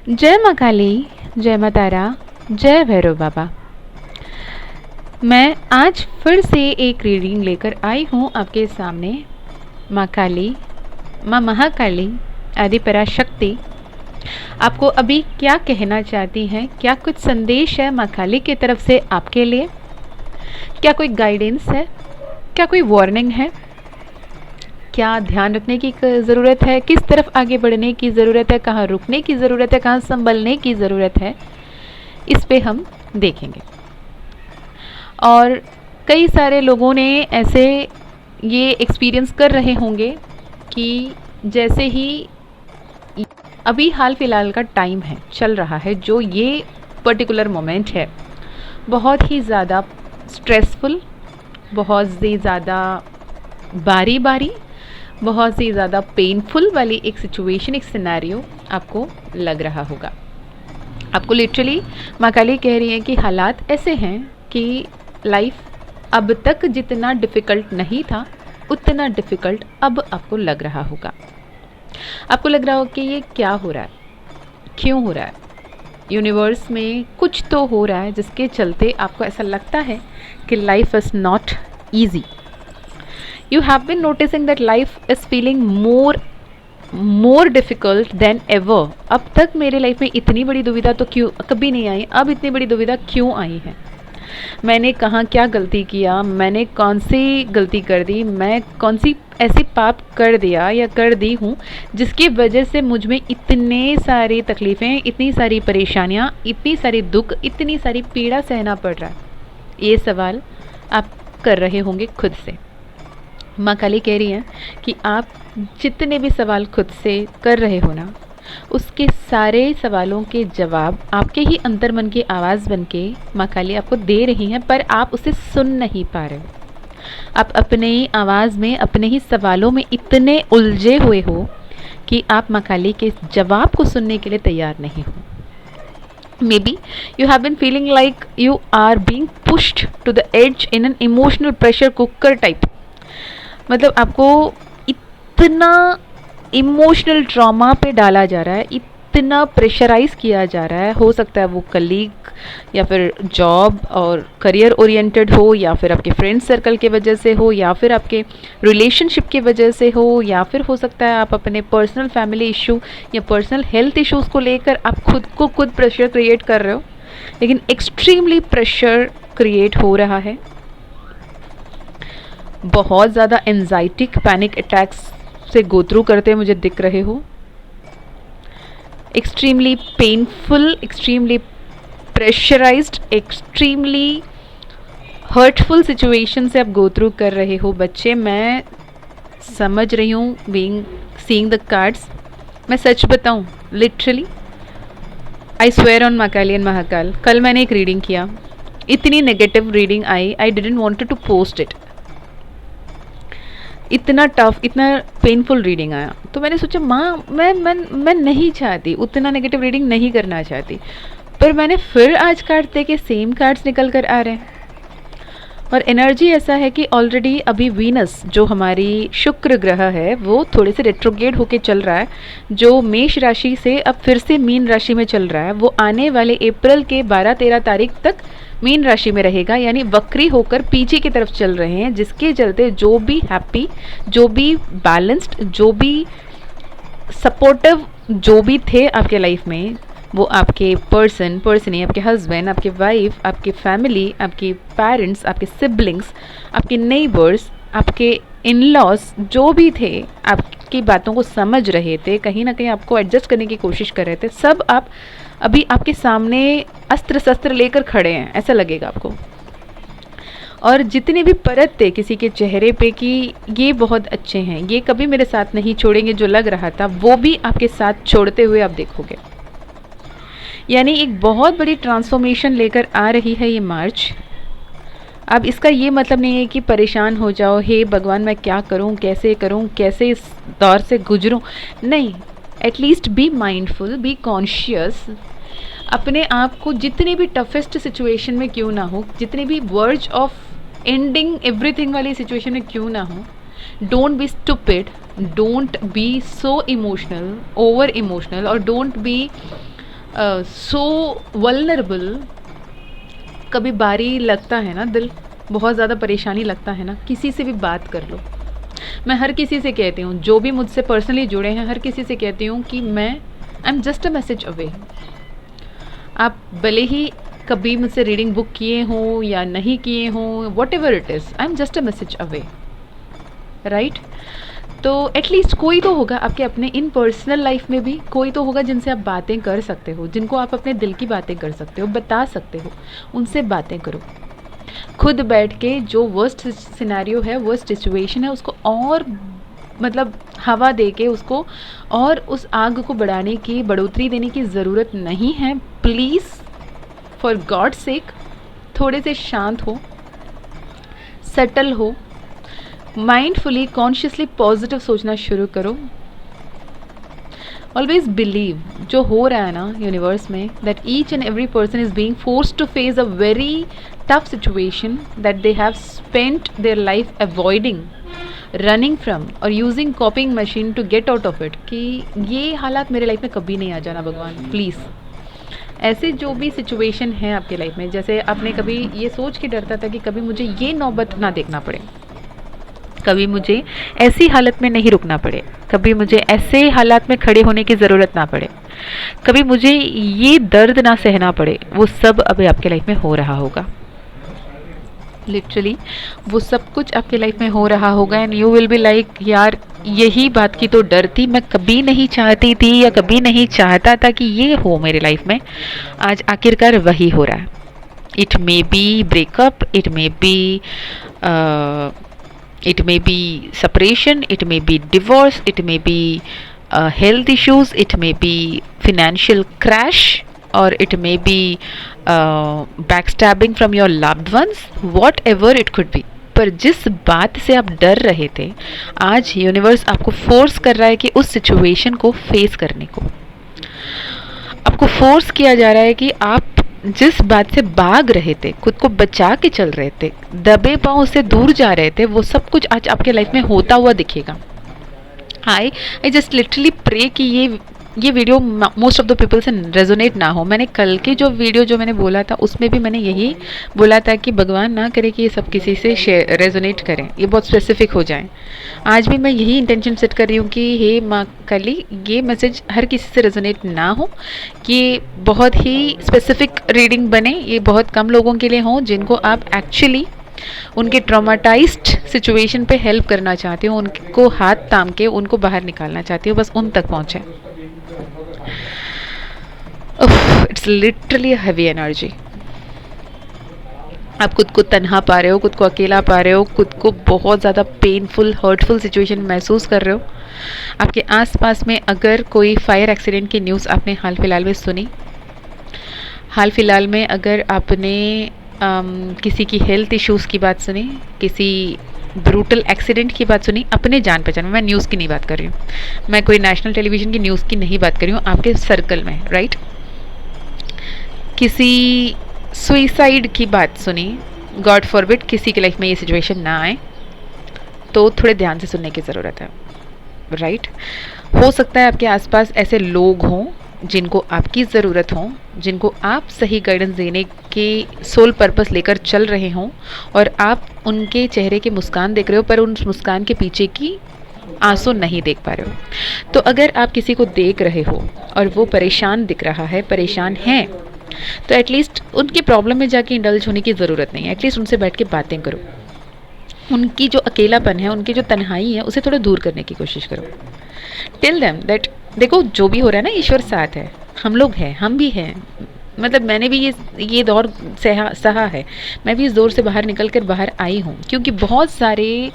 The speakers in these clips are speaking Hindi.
जय माँ काली, जय माँ तारा, जय भैरव बाबा। मैं आज फिर से एक रीडिंग लेकर आई हूँ आपके सामने। माँ काली, माँ महाकाली, आदि पराशक्ति आपको अभी क्या कहना चाहती हैं? क्या कुछ संदेश है माँ काली की तरफ से आपके लिए? क्या कोई गाइडेंस है? क्या कोई वार्निंग है? क्या ध्यान रखने की ज़रूरत है? किस तरफ आगे बढ़ने की ज़रूरत है? कहाँ रुकने की ज़रूरत है? कहाँ संभलने की ज़रूरत है? इस पे हम देखेंगे। और कई सारे लोगों ने ऐसे ये एक्सपीरियंस कर रहे होंगे कि जैसे ही अभी हाल फिलहाल का टाइम है, चल रहा है, जो ये पर्टिकुलर मोमेंट है, बहुत ही ज़्यादा स्ट्रेसफुल, बहुत ही ज़्यादा बारी बारी, बहुत ही ज़्यादा पेनफुल वाली एक सिचुएशन, एक सिनेरियो आपको लग रहा होगा। आपको लिटरली माँ काली कह रही है कि हालात ऐसे हैं कि लाइफ अब तक जितना डिफ़िकल्ट नहीं था उतना डिफ़िकल्ट अब आपको लग रहा होगा। आपको लग रहा हो कि ये क्या हो रहा है, क्यों हो रहा है, यूनिवर्स में कुछ तो हो रहा है जिसके चलते आपको ऐसा लगता है कि life is not easy. You have bin noticing that life is feeling more difficult then ever. अब तक मेरे लाइफ में इतनी बड़ी दुविधा तो क्यों कभी नहीं आई, अब इतनी बड़ी दुविधा क्यों आई है? मैंने कहाँ क्या गलती किया, मैंने कौन सी गलती कर दी, मैं कौन सी ऐसी पाप कर दिया या कर दी हूँ जिसकी वजह से मुझ में इतने सारी तकलीफ़ें, इतनी सारी परेशानियाँ, इतनी सारी दुख, इतनी सारी पीड़ा सहना पड़ रहा है। ये सवाल आप कर रहे होंगे खुद से। माँ काली कह रही हैं कि आप जितने भी सवाल खुद से कर रहे हो ना, उसके सारे सवालों के जवाब आपके ही अंतर्मन की आवाज़ बन के माँ काली आपको दे रही हैं, पर आप उसे सुन नहीं पा रहे हो। आप अपने ही आवाज़ में, अपने ही सवालों में इतने उलझे हुए हो कि आप माँ काली के जवाब को सुनने के लिए तैयार नहीं हो। Maybe you have been feeling like you are being pushed to the edge in an emotional pressure cooker type. मतलब आपको इतना इमोशनल ट्रॉमा पे डाला जा रहा है, इतना प्रेशराइज किया जा रहा है। हो सकता है वो कलीग या फिर जॉब और करियर ओरिएंटेड हो, या फिर आपके फ्रेंड सर्कल के वजह से हो, या फिर आपके रिलेशनशिप की वजह से हो, या फिर हो सकता है आप अपने पर्सनल फैमिली इशू या पर्सनल हेल्थ इश्यूज़ को लेकर आप खुद को खुद प्रेशर क्रिएट कर रहे हो। लेकिन एक्सट्रीमली प्रेशर क्रिएट हो रहा है। बहुत ज़्यादा एंजाइटिक पैनिक अटैक्स से गो थ्रू करते मुझे दिख रहे हो। Extremely painful, extremely pressurised, extremely hurtful situation से आप गो थ्रू कर रहे हो। बच्चे, मैं समझ रही हूँ, बीइंग सीइंग द कार्ड्स। मैं सच बताऊँ, लिटरली आई स्वेयर ऑन माँ काली एंड महाकाल, कल मैंने एक रीडिंग किया, इतनी नेगेटिव रीडिंग आई, I didn't wanted to post it. इतना टफ, इतना पेनफुल रीडिंग आया, तो मैंने सोचा माँ मैं नहीं चाहती, उतना नेगेटिव रीडिंग नहीं करना चाहती। पर मैंने फिर आज कार्ड्स देखे, सेम कार्ड्स निकल कर आ रहे हैं। और एनर्जी ऐसा है कि ऑलरेडी अभी वीनस जो हमारी शुक्र ग्रह है वो थोड़े से रेट्रोग्रेड होके चल रहा है, जो मेष राशि से अब फिर से मीन राशि में चल रहा है। वो आने वाले अप्रैल के 12-13 तारीख तक मीन राशि में रहेगा, यानी वक्री होकर पीछे की तरफ चल रहे हैं, जिसके चलते जो भी हैप्पी, जो भी बैलेंस्ड, जो भी सपोर्टिव, जो भी थे आपके लाइफ में, वो आपके पर्सनी, आपके हस्बैंड, आपके वाइफ, आपकी फैमिली, आपके पेरेंट्स, आपके सिबलिंग्स, आपके नेबर्स, आपके इन लॉज, जो भी थे, आपकी बातों को समझ रहे थे, कहीं ना कहीं आपको एडजस्ट करने की कोशिश कर रहे थे, सब आप अभी आपके सामने अस्त्र शस्त्र लेकर खड़े हैं, ऐसा लगेगा आपको। और जितने भी परत थे किसी के चेहरे पे कि ये बहुत अच्छे हैं, ये कभी मेरे साथ नहीं छोड़ेंगे, जो लग रहा था वो भी आपके साथ छोड़ते हुए आप देखोगे। यानी एक बहुत बड़ी ट्रांसफॉर्मेशन लेकर आ रही है ये मार्च। अब इसका ये मतलब नहीं है कि परेशान हो जाओ, हे भगवान मैं क्या करूं, कैसे इस दौर से गुजरूं। नहीं, at least be mindful, be conscious. अपने आप को जितने भी टफेस्ट सिचुएशन में क्यों ना हो, जितने भी वर्ज ऑफ एंडिंग एवरीथिंग वाली सिचुएशन में क्यों ना हो, don't be stupid, don't be so emotional, over emotional, और डोंट बी सो वल्नरेबल, कभी बारी लगता है ना दिल, बहुत ज़्यादा परेशानी लगता है ना, किसी से भी बात कर लो। मैं हर किसी से कहती हूँ, जो भी मुझसे पर्सनली जुड़े हैं, हर किसी से कहती हूँ कि मैं I am just a message away. आप भले ही कभी मुझसे रीडिंग बुक किए हों या नहीं किए हों, what ever it is, I am just a message away, right. तो एटलीस्ट कोई तो होगा आपके अपने इन पर्सनल लाइफ में भी, कोई तो होगा जिनसे आप बातें कर सकते हो, जिनको आप अपने दिल की बातें कर सकते हो, बता सकते हो, उनसे बातें करो। खुद बैठ के जो वर्स्ट सिनेरियो है, वर्स्ट सिचुएशन है, उसको और मतलब हवा दे के उसको और उस आग को बढ़ाने की, बढ़ोतरी देने की ज़रूरत नहीं है। प्लीज़ फॉर गॉड सेक थोड़े से शांत हो, सेटल हो, माइंडफुली कॉन्शियसली पॉजिटिव सोचना शुरू करो। ऑलवेज बिलीव, जो हो रहा है ना यूनिवर्स में, that each and every person is being forced to face a very tough situation that they have spent their life avoiding, running from और using coping machine to get out of it, कि ये हालात मेरे लाइफ में कभी नहीं आ जाना भगवान प्लीज़। ऐसे जो भी सिचुएशन है आपके लाइफ में, जैसे आपने कभी ये सोच के डरता था कि कभी मुझे ये नौबत ना देखना पड़े, कभी मुझे ऐसी हालत में नहीं रुकना पड़े, कभी मुझे ऐसे हालात में खड़े होने की ज़रूरत ना पड़े, कभी मुझे ये दर्द ना सहना पड़े, वो सब अभी आपके लाइफ में हो रहा होगा। लिटरली वो सब कुछ आपके लाइफ में हो रहा होगा and you will be like, यार यही बात की तो डर थी, मैं कभी नहीं चाहती थी या कभी नहीं चाहता था कि ये हो मेरे लाइफ में, आज आखिरकार वही हो रहा है। It may be breakup, it may be separation, it may be divorce, it may be health issues, it may be financial crash, or it may be backstabbing from your loved ones, whatever it could be। पर जिस बात से आप डर रहे थे, आज यूनिवर्स आपको फोर्स कर रहा है कि उस सिचुएशन को फेस करने को, आपको फोर्स किया जा रहा है कि आप जिस बात से भाग रहे थे, खुद को बचा के चल रहे थे, दबे पांव से दूर जा रहे थे, वो सब कुछ आज आपके लाइफ में होता हुआ दिखेगा। आई जस्ट लिटरली प्रे कि ये video most of the people से रेजोनेट ना हो। मैंने कल के जो वीडियो जो मैंने बोला था उसमें भी मैंने यही बोला था कि भगवान ना करे कि ये सब किसी से रेजोनेट करें, ये बहुत स्पेसिफिक हो जाए। आज भी मैं यही इंटेंशन सेट कर रही हूँ कि हे माँ काली, ये मैसेज हर किसी से रेजोनेट ना हो, कि बहुत ही स्पेसिफिक रीडिंग बने, ये बहुत कम लोगों के लिए हों जिनको आप एक्चुअली उनके ट्रॉमाटाइज्ड सिचुएशन पे हेल्प करना चाहती हो, उनको हाथ थाम के उनको बाहर निकालना चाहती हो, बस उन तक पहुँचे। It's literally heavy energy. आप खुद को तन्हा पा रहे हो, खुद को अकेला पा रहे हो, खुद को बहुत ज़्यादा पेनफुल हर्टफुल सिचुएशन महसूस कर रहे हो। आपके आसपास में अगर कोई फायर एक्सीडेंट की न्यूज़ आपने हाल फिलहाल में सुनी, हाल फिलहाल में अगर आपने किसी की हेल्थ इश्यूज़ की बात सुनी, किसी ब्रूटल एक्सीडेंट की बात सुनी अपने जान पहचान में, मैं न्यूज़ की नहीं बात कर रही हूँ, मैं कोई नेशनल टेलीविज़न की न्यूज़ की नहीं बात कर रही हूँ, आपके सर्कल में, राइट, किसी सुइसाइड की बात सुनी, गॉड फॉरबिड किसी की लाइफ में ये सिचुएशन ना आए, तो थोड़े ध्यान से सुनने की ज़रूरत है, राइट। हो सकता है आपके आसपास ऐसे लोग हों जिनको आपकी ज़रूरत हो, जिनको आप सही गाइडेंस देने के सोल पर्पस लेकर चल रहे हों, और आप उनके चेहरे की मुस्कान देख रहे हो पर उन मुस्कान के पीछे की आंसू नहीं देख पा रहे हो। तो अगर आप किसी को देख रहे हो और वो परेशान दिख रहा है, परेशान है, तो एटलीस्ट उनकी प्रॉब्लम में जाके इंडल्ज होने की ज़रूरत नहीं है, एटलीस्ट उनसे बैठ के बातें करो, उनकी जो अकेलापन है, उनकी जो तन्हाई है, उसे थोड़ा दूर करने की कोशिश करो। टेल देम दैट देखो जो भी हो रहा है ना, ईश्वर साथ है, हम लोग हैं, हम भी हैं, मतलब मैंने भी ये दौर सहा है, मैं भी इस दौर से बाहर निकल कर बाहर आई हूँ, क्योंकि बहुत सारे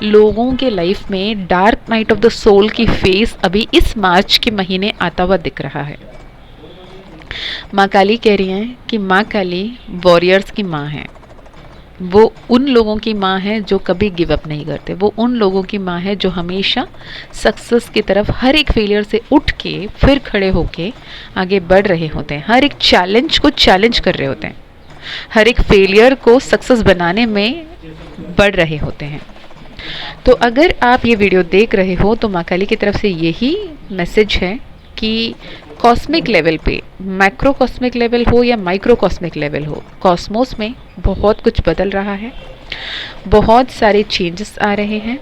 लोगों के लाइफ में dark night of the soul की फेस अभी इस मार्च के महीने आता हुआ दिख रहा है। माँ काली कह रही हैं कि माँ काली वॉरियर्स की माँ है, वो उन लोगों की माँ है जो कभी गिव अप नहीं करते, वो उन लोगों की माँ है जो हमेशा सक्सेस की तरफ हर एक फेलियर से उठ के फिर खड़े होके आगे बढ़ रहे होते हैं, हर एक चैलेंज को चैलेंज कर रहे होते हैं, हर एक फेलियर को सक्सेस बनाने में बढ़ रहे होते हैं। तो अगर आप ये वीडियो देख रहे हो तो माँ काली की तरफ से यही मैसेज है कि कॉस्मिक लेवल पे, मैक्रो कॉस्मिक लेवल हो या माइक्रो कॉस्मिक लेवल हो, कॉस्मोस में बहुत कुछ बदल रहा है, बहुत सारे चेंजेस आ रहे हैं।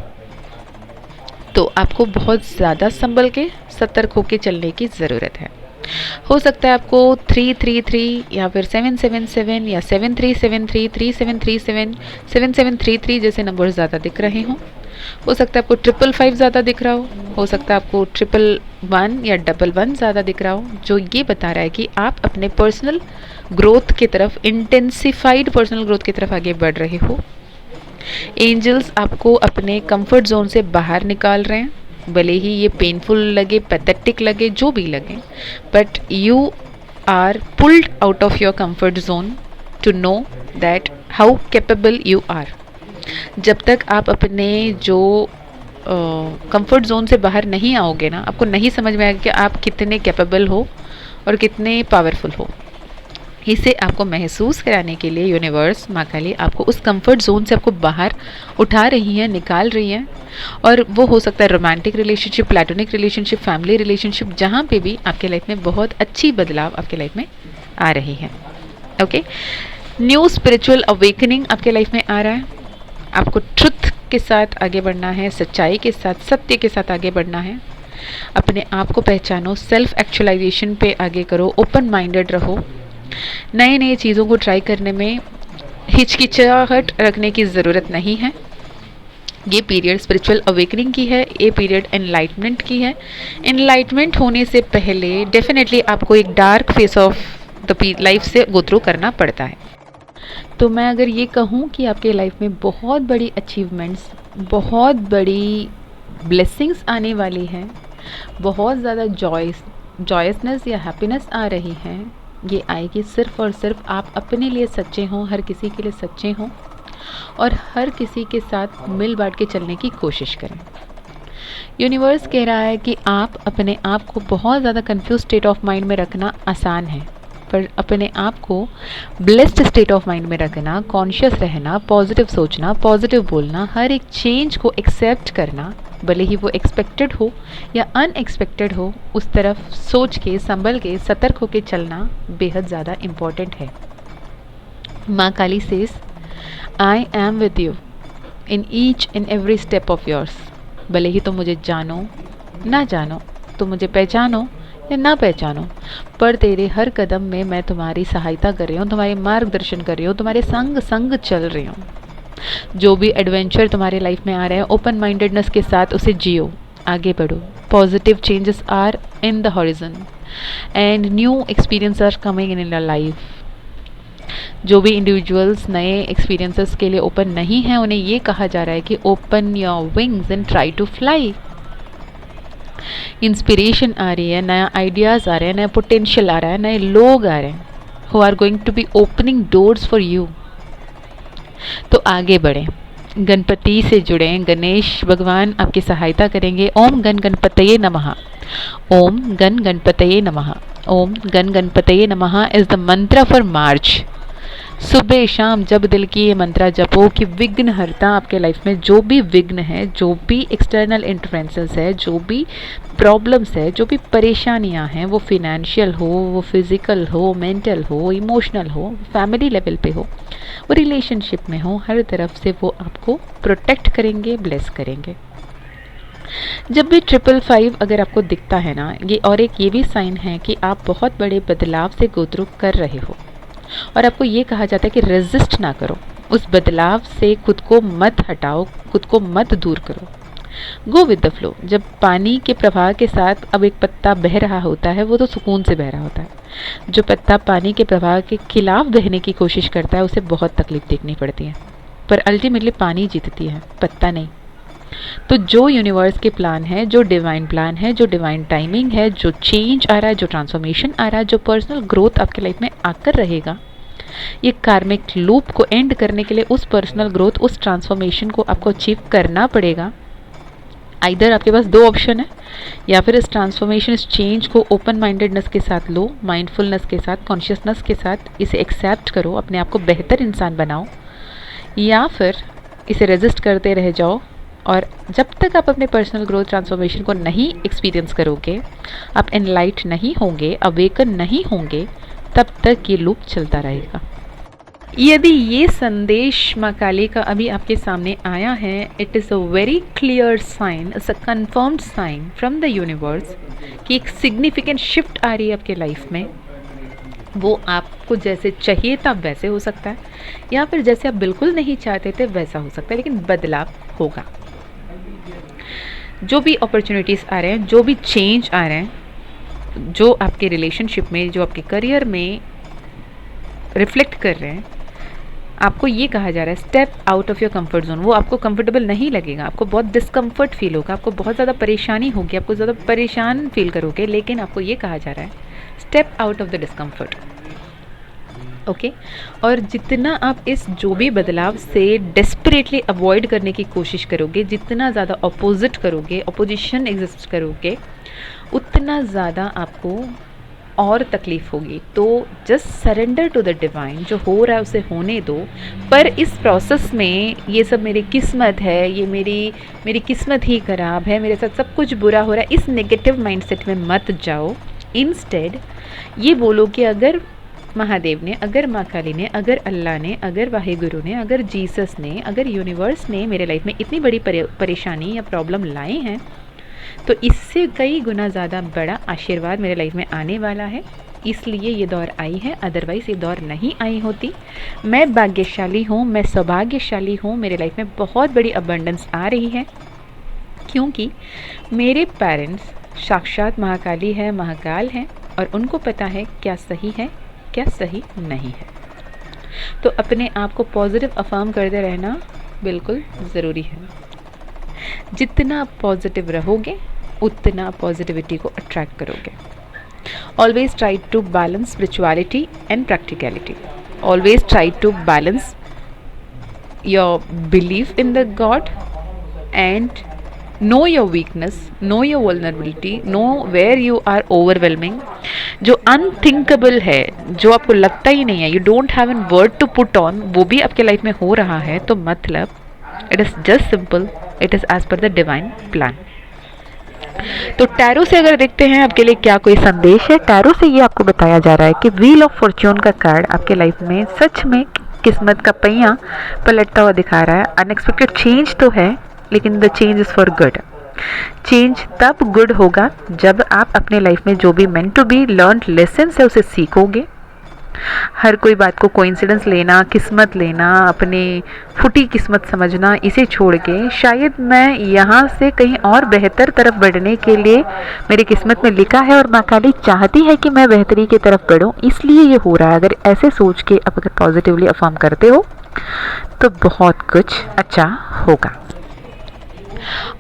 तो आपको बहुत ज़्यादा संभल के सतर्क होकर चलने की ज़रूरत है। हो सकता है आपको 333 या फिर 777 या 7373, 3737, 7733 जैसे नंबर ज़्यादा दिख रहे हों। हो सकता है आपको 555 ज़्यादा दिख रहा हो सकता है आपको 111 या 11 ज़्यादा दिख रहा हो, जो ये बता रहा है कि आप अपने पर्सनल ग्रोथ की तरफ, इंटेंसिफाइड पर्सनल ग्रोथ की तरफ आगे बढ़ रहे हो। एंजल्स आपको अपने कंफर्ट जोन से बाहर निकाल रहे हैं, भले ही ये पेनफुल लगे, पैथेटिक लगे, जो भी लगे, but you are pulled out of your comfort zone to know that how capable you are. जब तक आप अपने जो कंफर्ट जोन से बाहर नहीं आओगे ना, आपको नहीं समझ में आएगा कि आप कितने कैपेबल हो और कितने पावरफुल हो। इसे आपको महसूस कराने के लिए यूनिवर्स, माँ काली, आपको उस कंफर्ट जोन से आपको बाहर उठा रही है, निकाल रही है। और वो हो सकता है romantic relationship, platonic relationship, family relationship, जहाँ पे भी आपके लाइफ में बहुत अच्छी बदलाव आपके लाइफ में आ रही है। ओके, न्यू स्पिरिचुअल अवेकनिंग आपके लाइफ में आ रहा है। आपको ट्रुथ के साथ आगे बढ़ना है, सच्चाई के साथ, सत्य के साथ आगे बढ़ना है। अपने आप को पहचानो, सेल्फ एक्चुअलाइजेशन पे आगे करो, ओपन माइंडेड रहो। नए नए चीज़ों को ट्राई करने में हिचकिचाहट रखने की ज़रूरत नहीं है। ये पीरियड स्पिरिचुअल अवेकनिंग की है, ये पीरियड एनलाइटमेंट की है। एनलाइटमेंट होने से पहले डेफिनेटली आपको एक dark face of the life से गो थ्रू करना पड़ता है। तो मैं अगर ये कहूँ कि आपके लाइफ में बहुत बड़ी अचीवमेंट्स, बहुत बड़ी ब्लेसिंग्स आने वाली हैं, बहुत ज़्यादा जॉयसनेस या हैप्पीनेस आ रही है, ये आएगी सिर्फ़ और सिर्फ आप अपने लिए सच्चे हों, हर किसी के लिए सच्चे हों और हर किसी के साथ मिल बांट के चलने की कोशिश करें। यूनिवर्स कह रहा है कि आप अपने आप को बहुत ज़्यादा कंफ्यूज स्टेट ऑफ माइंड में रखना आसान है, पर अपने आप को ब्लेस्ड स्टेट ऑफ माइंड में रखना, कॉन्शियस रहना, पॉजिटिव सोचना, पॉजिटिव बोलना, हर एक चेंज को एक्सेप्ट करना, भले ही वो एक्सपेक्टेड हो या अनएक्सपेक्टेड हो, उस तरफ सोच के, संभल के, सतर्क होकर चलना बेहद ज़्यादा इम्पॉर्टेंट है। माँ Kali says, I am with you in each and every step of yours. भले ही तुम मुझे जानो ना जानो, तुम मुझे पहचानो या ना पहचानो, पर तेरे हर कदम में मैं तुम्हारी सहायता कर रही हूँ, तुम्हारे मार्गदर्शन कर रही हूँ, तुम्हारे संग संग चल रही हूँ। जो भी एडवेंचर तुम्हारे लाइफ में आ रहे हैं, ओपन माइंडेडनेस के साथ उसे जियो, आगे बढ़ो। Positive changes are in the horizon and new experience are coming in your life. जो भी इंडिविजुअल्स नए एक्सपीरियंसेस के लिए ओपन नहीं हैं, उन्हें ये कहा जा रहा है कि open your wings and try to fly. Inspiration आ रही है, नया आइडियाज़ आ रहे हैं, नया पोटेंशियल आ रहा है, नए लोग आ रहे हैं who are going to be opening doors for you. तो आगे बढ़ें, गणपति से जुड़ें, गणेश भगवान आपकी सहायता करेंगे। ओम गण गणपतये नमः, ओम गण गणपतये नमः, ओम गण गणपतये नमः इज़ द मंत्र फॉर मार्च। सुबह शाम जब दिल की ये मंत्रा जपो कि विघ्न हरता आपके लाइफ में जो भी विघ्न है, जो भी एक्सटर्नल इंटरफेरेंसेस है, जो भी प्रॉब्लम्स है, जो भी परेशानियां हैं, वो फिनेंशियल हो, वो फिज़िकल हो, मेंटल हो, इमोशनल हो, फैमिली लेवल पे हो, वो रिलेशनशिप में हो, हर तरफ से वो आपको प्रोटेक्ट करेंगे, ब्लेस करेंगे। जब भी 555 अगर आपको दिखता है ना, ये और एक ये भी साइन है कि आप बहुत बड़े बदलाव से गो थ्रू कर रहे हो और आपको ये कहा जाता है कि रेजिस्ट ना करो, उस बदलाव से खुद को मत हटाओ, खुद को मत दूर करो। Go with the flow. जब पानी के प्रवाह के साथ अब एक पत्ता बह रहा होता है, वो तो सुकून से बह रहा होता है। जो पत्ता पानी के प्रवाह के खिलाफ बहने की कोशिश करता है, उसे बहुत तकलीफ देखनी पड़ती है, पर अल्टीमेटली पानी जीतती है, पत्ता नहीं। तो जो यूनिवर्स के प्लान है, जो डिवाइन प्लान है, जो डिवाइन टाइमिंग है, जो चेंज आ रहा है, जो ट्रांसफॉर्मेशन आ रहा है, जो पर्सनल ग्रोथ आपके लाइफ में आकर रहेगा, ये कार्मिक लूप को एंड करने के लिए उस पर्सनल ग्रोथ, उस ट्रांसफॉर्मेशन को आपको अचीव करना पड़ेगा। आइदर आपके पास दो ऑप्शन है, या फिर इस ट्रांसफॉर्मेशन, इस चेंज को ओपन माइंडेडनेस के साथ लो, माइंडफुलनेस के साथ, कॉन्शियसनेस के साथ इसे एक्सेप्ट करो, अपने आप को बेहतर इंसान बनाओ, या फिर इसे रेजिस्ट करते रह जाओ और जब तक आप अपने पर्सनल ग्रोथ ट्रांसफॉर्मेशन को नहीं एक्सपीरियंस करोगे, आप एनलाइट नहीं होंगे, अवेकन नहीं होंगे, तब तक ये लूप चलता रहेगा। यदि ये संदेश माँ काली का अभी आपके सामने आया है, it is a very clear sign, it's a confirmed sign from the universe कि एक सिग्निफिकेंट शिफ्ट आ रही है आपके लाइफ में। वो आपको जैसे चाहिए था वैसे हो सकता है, या फिर जैसे आप बिल्कुल नहीं चाहते थे वैसा हो सकता है, लेकिन बदलाव होगा। जो भी अपॉर्चुनिटीज़ आ रहे हैं, जो भी चेंज आ रहे हैं, जो आपके रिलेशनशिप में, जो आपके करियर में रिफ्लेक्ट कर रहे हैं, आपको ये कहा जा रहा है step out of your comfort zone. वो आपको कंफर्टेबल नहीं लगेगा, आपको बहुत डिस्कम्फर्ट फील होगा, आपको बहुत ज़्यादा परेशानी होगी, आपको ज़्यादा परेशान फील करोगे, लेकिन आपको ये कहा जा रहा है step out of the discomfort. Okay, और जितना आप इस जो भी बदलाव से डेस्परेटली अवॉइड करने की कोशिश करोगे, जितना ज़्यादा अपोजिट करोगे, अपोजिशन एग्जिस्ट करोगे, उतना ज़्यादा आपको और तकलीफ होगी। तो just surrender to the divine, जो हो रहा है उसे होने दो। पर इस प्रोसेस में ये सब मेरी किस्मत है, ये मेरी किस्मत ही ख़राब है, मेरे साथ सब कुछ बुरा हो रहा है, इस नेगेटिव माइंडसेट में मत जाओ। इंस्टेड ये बोलो कि अगर महादेव ने, अगर माँ काली ने, अगर अल्लाह ने, अगर वाहिगुरु ने, अगर जीसस ने, अगर यूनिवर्स ने मेरे लाइफ में इतनी बड़ी परेशानी या प्रॉब्लम लाए हैं, तो इससे कई गुना ज़्यादा बड़ा आशीर्वाद मेरे लाइफ में आने वाला है। इसलिए ये दौर आई है, अदरवाइज़ ये दौर नहीं आई होती। मैं भाग्यशाली हूँ, मैं सौभाग्यशाली हूँ, मेरे लाइफ में बहुत बड़ी अबंडेंस आ रही है, क्योंकि मेरे पेरेंट्स साक्षात महाकाली है, महाकाल हैं, और उनको पता है क्या सही है, क्या सही नहीं है। तो अपने आप को पॉजिटिव अफर्म करते रहना बिल्कुल ज़रूरी है। जितना पॉजिटिव रहोगे, उतना पॉजिटिविटी को अट्रैक्ट करोगे। Always try to balance spirituality and practicality. Always try to balance your belief in the god and know your weakness, know your vulnerability, know where you are overwhelming. जो अनथिंकेबल है, जो आपको लगता ही नहीं है, you don't have an word to put on, वो भी आपके लाइफ में हो रहा है, तो मतलब it is just simple, it is as per the divine plan. तो टैरो से अगर देखते हैं आपके लिए क्या कोई संदेश है, टैरो से ये आपको बताया जा रहा है कि व्हील ऑफ फॉर्च्यून का कार्ड आपके लाइफ में सच में किस्मत का पहिया पलटता हुआ दिखा रहा है। अनएक्सपेक्टेड चेंज तो है, लेकिन the change is for good. Change तब गुड होगा जब आप अपने लाइफ में जो भी meant to be learn lesson है उसे सीखोगे। हर कोई बात को कोइंसिडेंस लेना, किस्मत लेना, अपने फुटी किस्मत समझना, इसे छोड़ के शायद मैं यहाँ से कहीं और बेहतर तरफ बढ़ने के लिए मेरी किस्मत में लिखा है और माँ काली चाहती है कि मैं बेहतरी की तरफ बढ़ूँ, इसलिए ये हो रहा है। अगर ऐसे सोच के आप अगर पॉजिटिवली अफर्म करते हो तो बहुत कुछ अच्छा होगा।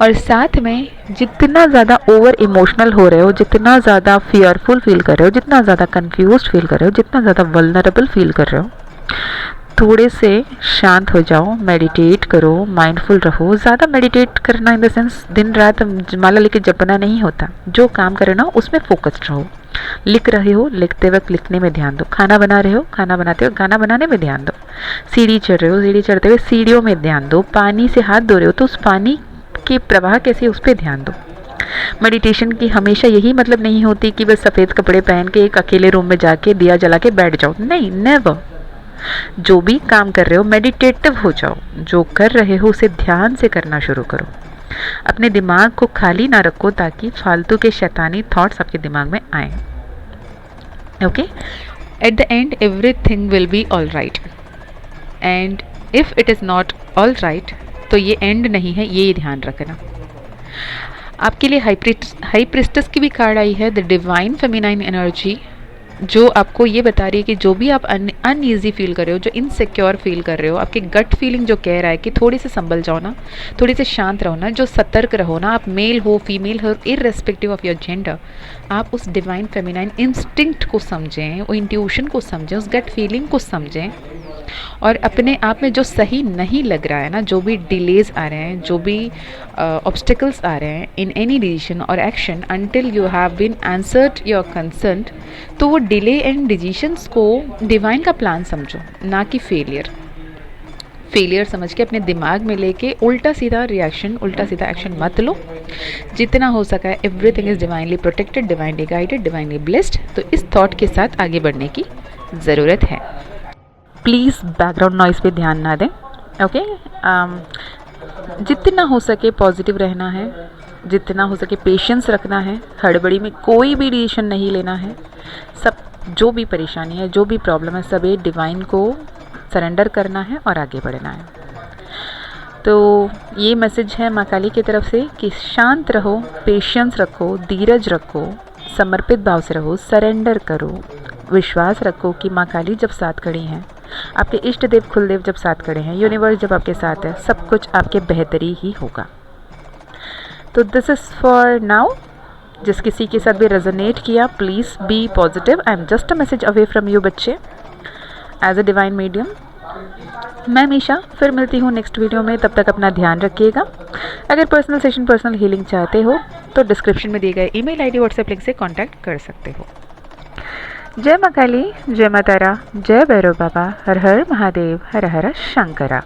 और साथ में जितना ज़्यादा ओवर इमोशनल हो रहे हो, जितना ज़्यादा फियरफुल फील कर रहे हो, जितना ज़्यादा कंफ्यूज फील कर रहे हो, जितना ज़्यादा वल्नरेबल फील कर रहे हो, थोड़े से शांत हो जाओ, मेडिटेट करो, माइंडफुल रहो। ज़्यादा मेडिटेट करना इन द सेंस दिन रात माला लेके जपना नहीं होता। जो काम करे ना उसमें फोकस्ड रहो। लिख रहे हो, लिखते वक्त लिखने में ध्यान दो। खाना बना रहे हो, खाना बनाते हो गाना बनाने में ध्यान दो। सीढ़ी चढ़ रहे हो, सीढ़ी चढ़ते हुए सीढ़ियों में ध्यान दो। पानी से हाथ धो रहे हो तो उस पानी के प्रवाह कैसे, उस पर ध्यान दो। मेडिटेशन की हमेशा यही मतलब नहीं होती कि बस सफ़ेद कपड़े पहन के एक अकेले रूम में जाके दिया जला के बैठ जाओ। नहीं, नेवर। जो भी काम कर रहे हो मेडिटेटिव हो जाओ। जो कर रहे हो उसे ध्यान से करना शुरू करो। अपने दिमाग को खाली ना रखो ताकि फालतू के शैतानी थॉट्स आपके दिमाग में आए। Okay, at the end everything will be all right, and if it is not all right तो ये एंड नहीं है, ये ध्यान रखना। आपके लिए हाई प्रिस्टेस की भी कार्ड आई है, द डिवाइन फेमिनाइन एनर्जी, जो आपको ये बता रही है कि जो भी आप अनईजी फील कर रहे हो, जो इनसिक्योर फील कर रहे हो, आपकी गट फीलिंग जो कह रहा है कि थोड़ी से संभल जाओ ना, थोड़ी से शांत रहो ना, जो सतर्क रहो ना, आप मेल हो फीमेल हो, इररेस्पेक्टिव ऑफ योर जेंडर, आप उस डिवाइन फेमिनाइन इंस्टिंक्ट को समझें, वो इंट्यूशन को समझें, उस गट फीलिंग को समझें, और अपने आप में जो सही नहीं लग रहा है ना, जो भी डिलेज आ रहे हैं, जो भी ऑब्स्टिकल्स आ रहे हैं इन एनी डिसीजन और action, until you have been answered your concern, तो वो डिले एंड डिसीजंस को डिवाइन का प्लान समझो, ना कि फेलियर। फेलियर समझ के अपने दिमाग में लेके उल्टा सीधा रिएक्शन, उल्टा सीधा एक्शन मत लो। जितना हो सका है everything is divinely protected, divinely guided, divinely blessed. तो इस थॉट के साथ आगे बढ़ने की ज़रूरत है। प्लीज़ बैकग्राउंड नॉइज़ पे ध्यान ना दें। ओके, जितना हो सके पॉजिटिव रहना है, जितना हो सके पेशेंस रखना है, हड़बड़ी में कोई भी डिसीजन नहीं लेना है। सब जो भी परेशानी है, जो भी प्रॉब्लम है, सब ये डिवाइन को सरेंडर करना है और आगे बढ़ना है। तो ये मैसेज है माँ काली की तरफ से कि शांत रहो, पेशेंस रखो, धीरज रखो, समर्पित भाव से रहो, सरेंडर करो, विश्वास रखो कि माँ काली जब साथ खड़ी हैं, आपके इष्ट देव कुलदेव जब साथ खड़े हैं, यूनिवर्स जब आपके साथ है, सब कुछ आपके बेहतरी ही होगा। तो दिस इज़ फॉर नाउ। जिस किसी के साथ भी रेजोनेट किया, please be positive. I am just a message away from you बच्चे, एज अ डिवाइन मीडियम। मैं मीशा फिर मिलती हूँ नेक्स्ट वीडियो में। तब तक अपना ध्यान रखिएगा। अगर पर्सनल सेशन, पर्सनल हीलिंग चाहते हो तो डिस्क्रिप्शन में दिए गए ईमेल आईडी, व्हाट्सएप लिंक से कांटेक्ट कर सकते हो। जय माँ काली, जय माँ तारा, जय भैरव बाबा, हर हर महादेव, हर हर शंकरा।